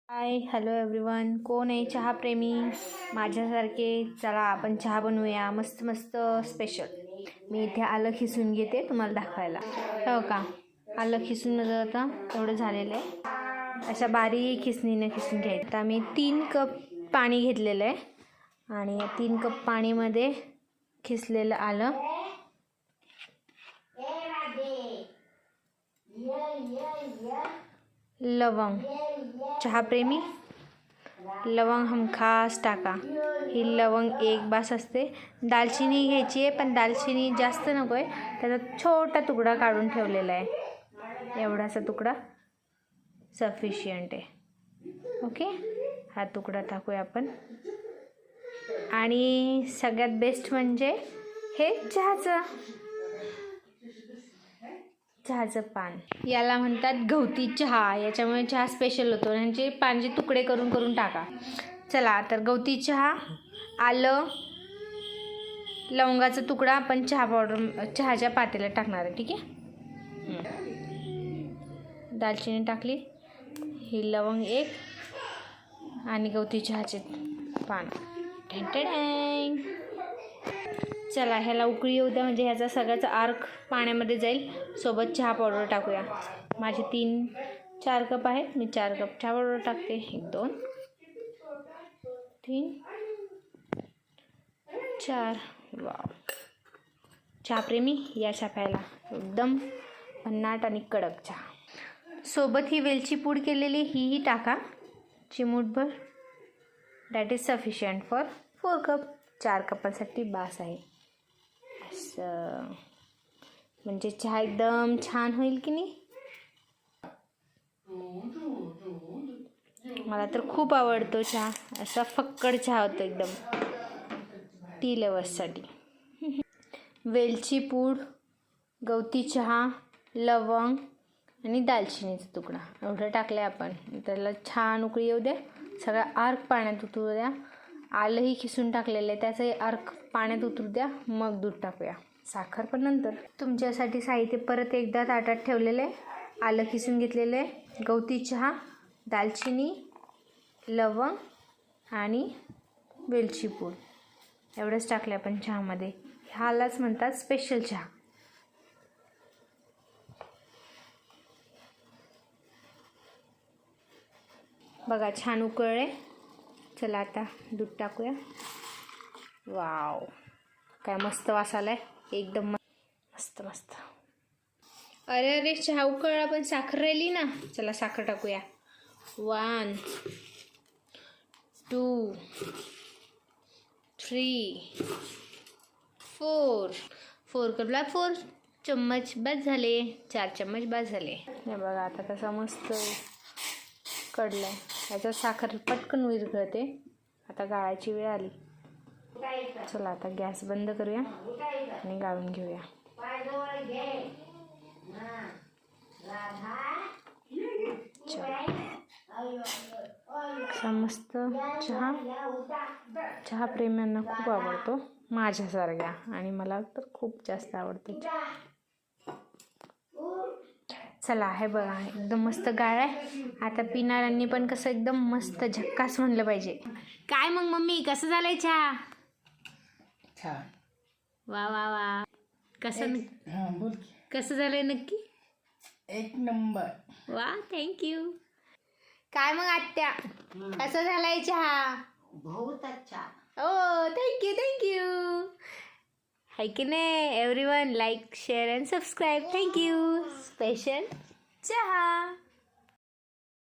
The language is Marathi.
Hi hello everyone. कोण आहे चहा प्रेमी माझ्यासारखे? चला आपण चहा बनवूया मस्त मस्त स्पेशल. मी इथे आलं खिसून घेते तुम्हाला दाखवायला. हो का, आलं खिसून माझं आता एवढं झालेलं आहे. अशा बारीक खिसणीने खिसून घ्यायचं. आता मी 3 कप पाणी घेतलेलं आहे आणि 3 कप पाणीमध्ये खिसलेलं आलं, लवंग, चहाप्रेमी लवंग हमखास टाका. ही लवंग एक बास असते. दालचिनी घ्यायची आहे, पण दालचिनी जास्त नको आहे. त्याचा छोटा तुकडा काढून ठेवलेला आहे. एवढासा तुकडा सफिशियंट आहे. ओके, हा तुकडा टाकूया आपण. आणि सगळ्यात बेस्ट म्हणजे हे चहाचं पान. याला म्हणतात गवती चहा. याच्यामुळे चहा स्पेशल होतो. ह्यांचे पानचे तुकडे करून करून टाका. चला तर गवती चहा, आलं, लवंगाचा तुकडा आपण चहाच्या पातेल्यात टाकणार आहे. ठीक आहे. दालचिनी टाकली, ही लवंग एक आणि गवती चहाचे पान. चला ह्याला उकळी येऊ द्या, म्हणजे ह्याचा सगळ्याचा अर्क पाण्यामध्ये जाईल. सोबत चहा पावडर टाकूया. माझे 3-4 कप आहेत. मी 4 कप चहा पावडर टाकते. 1 2 3 4. वाव, चहाप्रेमी या चहा प्यायला एकदम भन्नाट आणि कडक चहा. सोबत ही वेलची पूड केलेली ही टाका, चिमूटभर. That is sufficient for 4 cup. 4 कपांसाठी बास आहे. असं म्हणजे चहा एकदम छान होईल की नाही. मला तर खूप आवडतो चहा. असा फक्कड चहा होतो एकदम टी लवर्ससाठी. वेलची पूड, गवती चहा, लवंग आणि दालचिनीचा तुकडा एवढं टाकलं आहे आपण. त्याला छान उकळी येऊ द्या. सगळा अर्क पाण्यात उतरू द्या. आलंही खिसून टाकलेलं आहे, त्याचंही अर्क पाण्यात उतरू द्या. मग दूध टाकूया, साखर पण नंतर. तुमच्यासाठी साहित्य परत एकदा ताटात ठेवलेलं आहे. आलं खिसून घेतलेलं आहे, गवती चहा, दालचिनी, लवंग आणि वेलची पूड एवढंच टाकलं आपण चहामध्ये. ह्यालाच म्हणतात स्पेशल चहा. बघा छान उकळले. चला आता दूध टाकूया. वाव, काय मस्त वास आलाय एकदम मस्त मस्त. अरे अरे, चहा उकळला पण साखर राहिली ना. चला साखर टाकूया. 1 2 3 4 कपला 4 चम्मच बस झाले. 4 चम्मच बस झाले. हे बघा आता कसा मस्त कडलाय. ह्याच्यात साखर पटकन विरघळते. आता गाळायची वेळ आली. चला आता गॅस बंद करूया आणि गाळून घेऊया. असा मस्त चहा प्रेमींना खूप आवडतो माझ्यासारख्या, आणि मला तर खूप जास्त आवडतो. चला हे बघा एकदम मस्त गाळ आहे. आता पिणाऱ्यांनी पण कसं एकदम मस्त झक्कास म्हणलं पाहिजे. काय मग मम्मी, कसं झालंय चहा? वा वा वा, कसं झालंय नक्की? 1 नंबर. वा, थँक्यू. काय मग आत्या, कसं झालंय चहा? बहुत अच्छा. ओ थँक्यू. हाय की नाही everyone, like share and subscribe. Thank you. Special चहा.